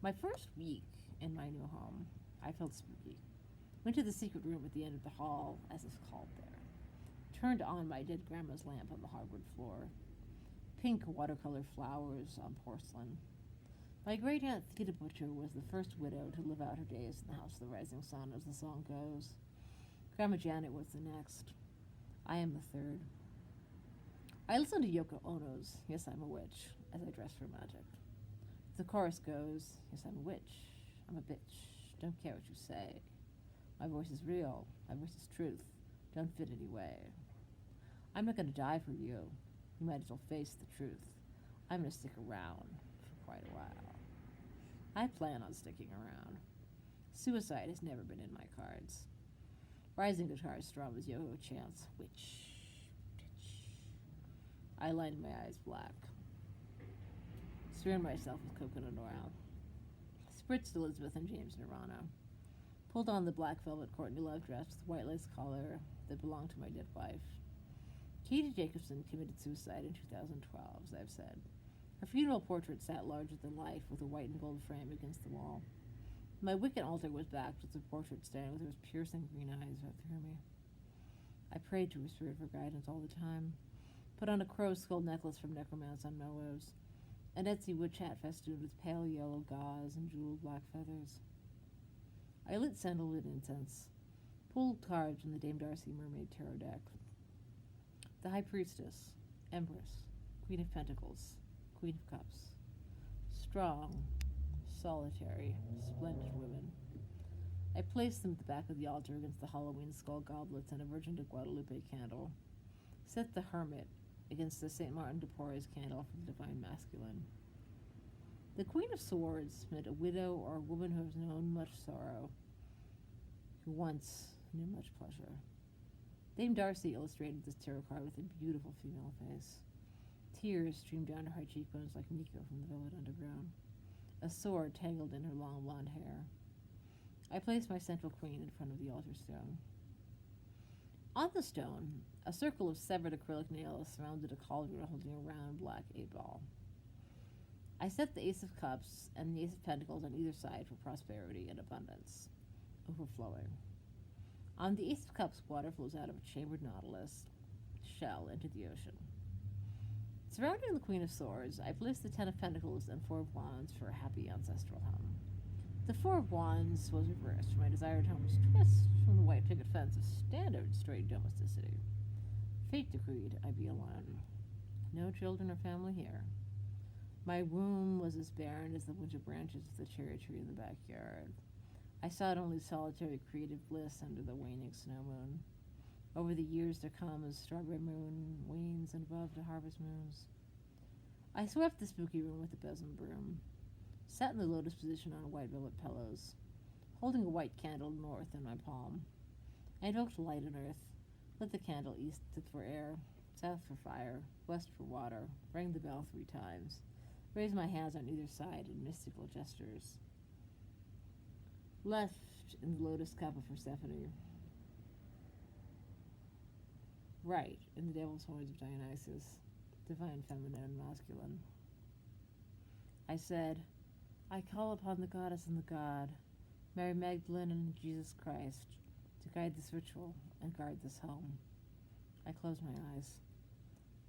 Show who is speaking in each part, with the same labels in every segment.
Speaker 1: My first week in my new home, I felt spooky. Went to the secret room at the end of the hall, as it's called there. Turned on my dead grandma's lamp on the hardwood floor. Pink watercolor flowers on porcelain. My great aunt Theda Butcher was the first widow to live out her days in the House of the Rising Sun, as the song goes. Grandma Janet was the next. I am the third. I listened to Yoko Ono's Yes, I'm a Witch as I dressed for magic. The chorus goes, Yes, I'm a witch. I'm a bitch. Don't care what you say. My voice is real. My voice is truth. Don't fit any way. I'm not going to die for you. You might as well face the truth. I'm going to stick around for quite a while. I plan on sticking around. Suicide has never been in my cards. Rising guitar strum as Yoko chants, witch, bitch. I lined my eyes black. Smeared myself with coconut oil. Spritzed Elizabeth and James Nirvana. Pulled on the black velvet Courtney Love dress with the white lace collar that belonged to my dead wife. Katie Jacobson committed suicide in 2012, as I've said. Her funeral portrait sat larger than life with a white and gold frame against the wall. My wicker altar was backed with the portrait standing with those piercing green eyes right through me. I prayed to her spirit for guidance all the time. Put on a crow's skull necklace from Necromance on Melrose. An Etsy witch hat festooned with pale yellow gauze and jeweled black feathers. I lit sandalwood incense. Pulled cards from the Dame Darcy Mermaid Tarot deck. The High Priestess, Empress, Queen of Pentacles, Queen of Cups. Strong, solitary, splendid women. I placed them at the back of the altar against the Halloween skull goblets and a Virgin de Guadalupe candle. Set the Hermit against the St. Martin de Porres candle for the Divine Masculine. The Queen of Swords meant a widow or a woman who has known much sorrow, who once knew much pleasure. Dame Darcy illustrated this tarot card with a beautiful female face. Tears streamed down her high cheekbones like Nico from the Velvet Underground. A sword tangled in her long blonde hair. I placed my central queen in front of the altar stone. On the stone, a circle of severed acrylic nails surrounded a cauldron holding a round black 8-ball. I set the Ace of Cups and the Ace of Pentacles on either side for prosperity and abundance, overflowing. On the Ace of Cups, water flows out of a chambered nautilus shell into the ocean. Surrounding the Queen of Swords, I placed the Ten of Pentacles and Four of Wands for a happy ancestral home. The Four of Wands was reversed for my desired home's twist from the white picket fence of standard straight domesticity. Fate decreed I be alone. No children or family here. My womb was as barren as the winter branches of the cherry tree in the backyard. I sought only solitary creative bliss under the waning snow moon. Over the years to come, as strawberry moon wanes and above to harvest moons. I swept the spooky room with a besom broom. Sat in the lotus position on white velvet pillows, holding a white candle north in my palm. I invoked light and earth, lit the candle east for air, south for fire, west for water, rang the bell 3 times, raised my hands on either side in mystical gestures. Left in the lotus cup of Persephone. Right in the devil's horns of Dionysus, divine feminine and masculine. I said, I call upon the goddess and the god, Mary Magdalene and Jesus Christ, to guide this ritual and guard this home. I closed my eyes,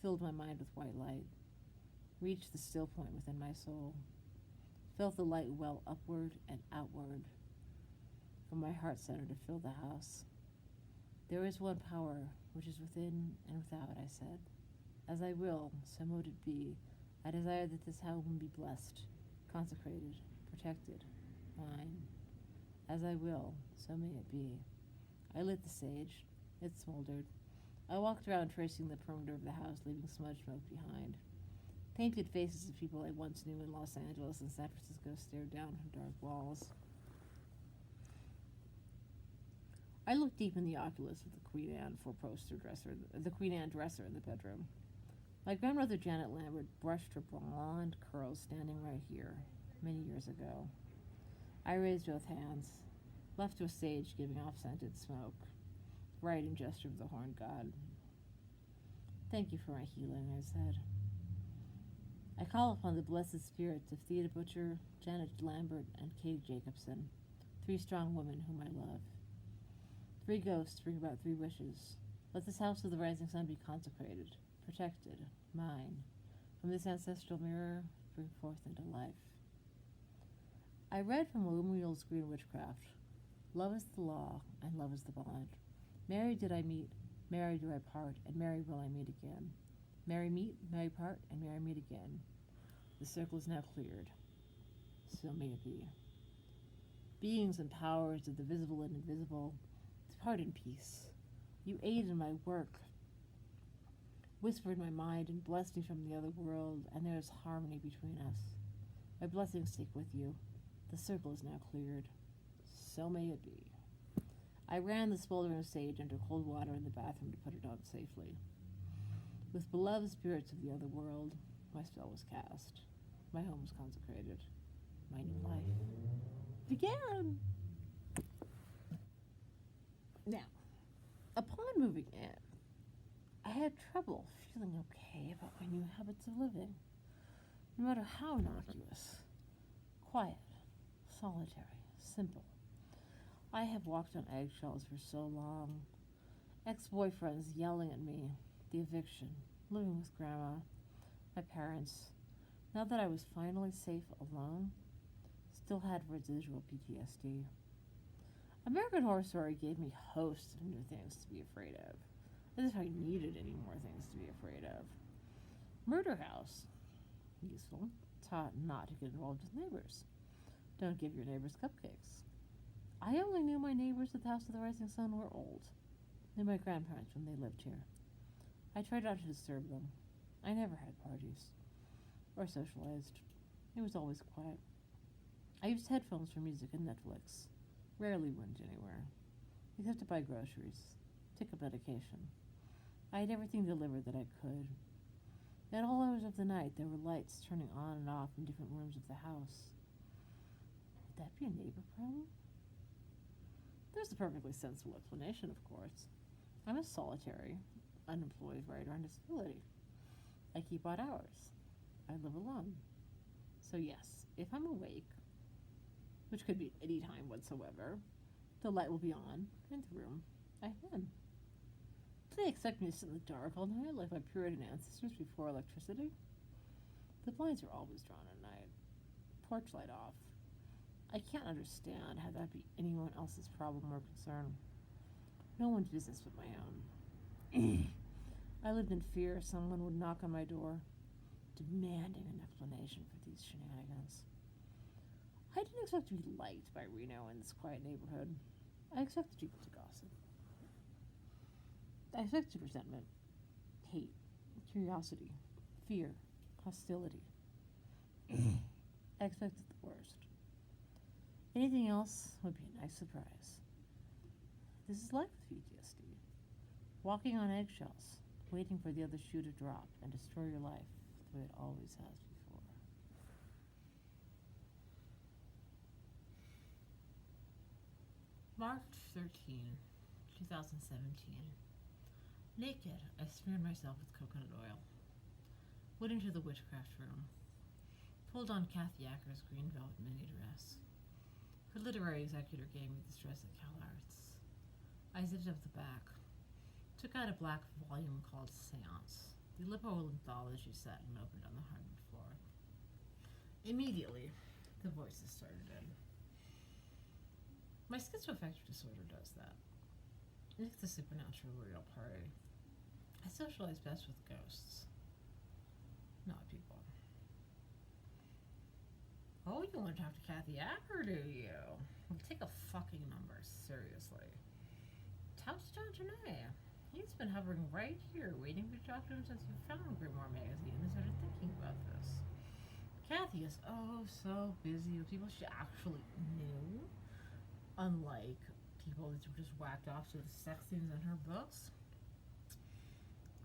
Speaker 1: filled my mind with white light, reached the still point within my soul, felt the light well upward and outward from my heart center to fill the house. There is one power which is within and without, I said. As I will, so mote it be. I desire that this home be blessed, consecrated, protected, mine. As I will, so may it be. I lit the sage. It smoldered. I walked around tracing the perimeter of the house, leaving smudge smoke behind. Painted faces of people I once knew in Los Angeles and San Francisco stared down from dark walls. I looked deep in the oculus of the Queen Anne the Queen Anne dresser in the bedroom. My grandmother Janet Lambert brushed her blonde curls standing right here, many years ago. I raised both hands, left to a sage giving off scented smoke, right in gesture of the horned god. Thank you for my healing, I said. I call upon the blessed spirits of Theda Butcher, Janet Lambert, and Katie Jacobson, 3 strong women whom I love. 3 ghosts bring about 3 wishes. Let this house of the rising sun be consecrated, protected, mine. From this ancestral mirror, bring forth into life. I read from Lemuel's Green Witchcraft. Love is the law, and love is the bond. Married did I meet, married do I part, and married will I meet again. Marry meet, marry part, and marry meet again. The circle is now cleared. So may it be. Beings and powers of the visible and invisible, depart in peace. You aid in my work, whisper in my mind, and bless me from the other world, and there is harmony between us. My blessings take with you. The circle is now cleared. So may it be. I ran the smoldering sage under cold water in the bathroom to put it out safely. With beloved spirits of the other world, my spell was cast. My home was consecrated. My new life began. Now, upon moving in, I had trouble feeling okay about my new habits of living, no matter how innocuous. Quiet, solitary, simple. I have walked on eggshells for so long. Ex-boyfriends yelling at me, the eviction, living with Grandma, my parents. Now that I was finally safe alone, still had residual PTSD. American Horror Story gave me hosts of new things to be afraid of, as if I needed any more things to be afraid of. Murder House, useful, taught not to get involved with neighbors. Don't give your neighbors cupcakes. I only knew my neighbors at the House of the Rising Sun were old. Knew my grandparents when they lived here. I tried not to disturb them. I never had parties or socialized. It was always quiet. I used headphones for music and Netflix. Rarely went anywhere, except to buy groceries, take a medication. I had everything delivered that I could. At all hours of the night, there were lights turning on and off in different rooms of the house. Would that be a neighbor problem? There's a perfectly sensible explanation, of course. I'm a solitary, unemployed writer on disability. I keep odd hours. I live alone. So yes, if I'm awake, which could be any time whatsoever, the light will be on in the room I'm in. Do they expect me to sit in the dark all night like my Puritan ancestors before electricity? The blinds are always drawn at night. Porch light off. I can't understand how that be anyone else's problem or concern. No one's business but my own. I lived in fear someone would knock on my door, demanding an explanation for these shenanigans. I didn't expect to be liked by Reno in this quiet neighborhood. I expected people to gossip. I expected resentment, hate, curiosity, fear, hostility. I expected the worst. Anything else would be a nice surprise. This is life with PTSD. Walking on eggshells, waiting for the other shoe to drop and destroy your life the way it always has before. March 13, 2017. Naked, I smeared myself with coconut oil. Went into the witchcraft room. Pulled on Kathy Acker's green velvet mini dress. Her literary executor gave me this dress at CalArts. I zipped up the back. Took out a black volume called Seance, the Lippo anthology set, and opened on the hardwood floor. Immediately, the voices started in. My schizoaffective disorder does that. It's the supernatural real party. I socialize best with ghosts, not people. Oh, you want to talk to Kathy Acker, do you? Well, take a fucking number, seriously. Talk to John Janae. He's been hovering right here, waiting for you to talk to him since you found Grimoire magazine and started thinking about this. Kathy is oh so busy with people she actually knew, unlike people that were just whacked off to the sex scenes in her books.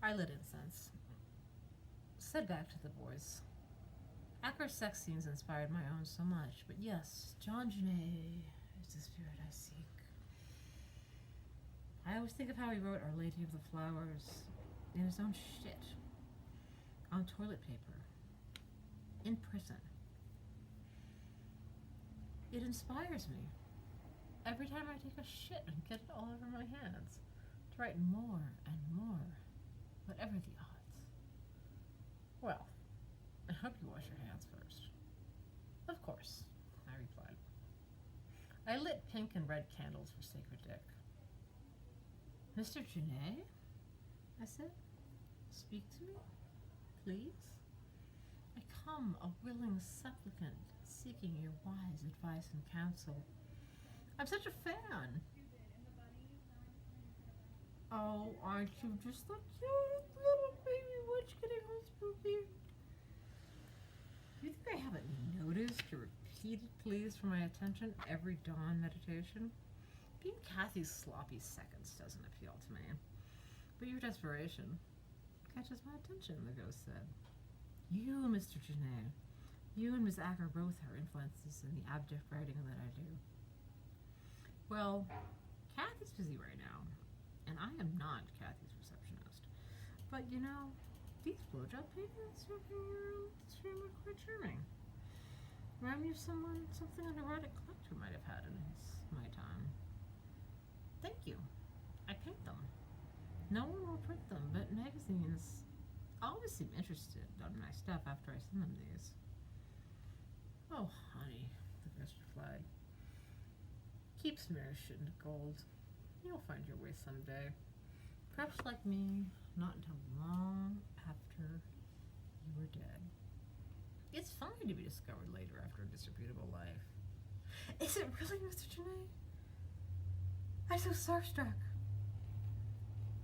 Speaker 1: I lit incense. Said back to the boys. Acker's sex scenes inspired my own so much, but yes, John Janae is the spirit I seek. I always think of how he wrote Our Lady of the Flowers in his own shit on toilet paper. in prison. It inspires me every time I take a shit and get it all over my hands to write more and more, whatever the odds. Well, I hope you wash your hands first. Of course, I replied. I lit pink and red candles for Sacred Dick. Mr. Genet? I said. Speak to me, please. I come a willing supplicant, seeking your wise advice and counsel. I'm such a fan. Oh, aren't you just the cute little baby witch getting all spooky? You think I haven't noticed your repeated pleas for my attention every dawn meditation? Being Kathy's sloppy seconds doesn't appeal to me. But your desperation catches my attention, the ghost said. You, Mr. Genet, you and Miss Acker both are influences in the abject writing that I do. Well, Kathy's busy right now, and I am not Kathy's receptionist. But you know, these blowjob paintings in your room are quite charming. Remind me of something an erotic collector might have had in my time. Thank you. I paint them. No one will print them, but magazines always seem interested in my stuff after I send them these. Oh, honey, the ghost replied. Keep smearing shit into gold. You'll find your way someday. Perhaps like me, not until long after you were dead. It's fine to be discovered later after a disreputable life. Is it really, Mr. Genet? I'm so starstruck.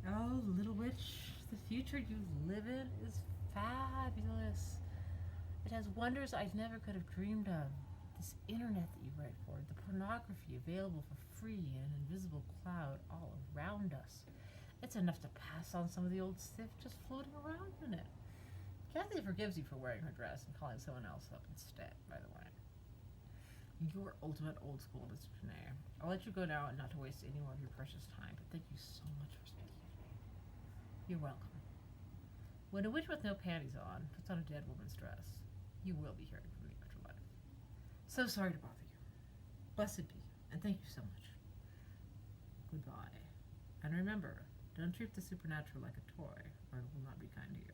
Speaker 1: Oh, little witch, the future you live in is fabulous. It has wonders I never could have dreamed of. This internet that you write for, the pornography available for free in an invisible cloud all around us. It's enough to pass on some of the old stuff just floating around in it. Kathy forgives you for wearing her dress and calling someone else up instead, by the way. You're ultimate old school, Mr. Genet. I'll let you go now and not to waste any more of your precious time, but thank you so much for speaking to me. You're welcome. When a witch with no panties on puts on a dead woman's dress, you will be hearing from the afterlife. So sorry to bother you. Blessed be, and thank you so much. Goodbye. And remember, don't treat the supernatural like a toy, or it will not be kind to you.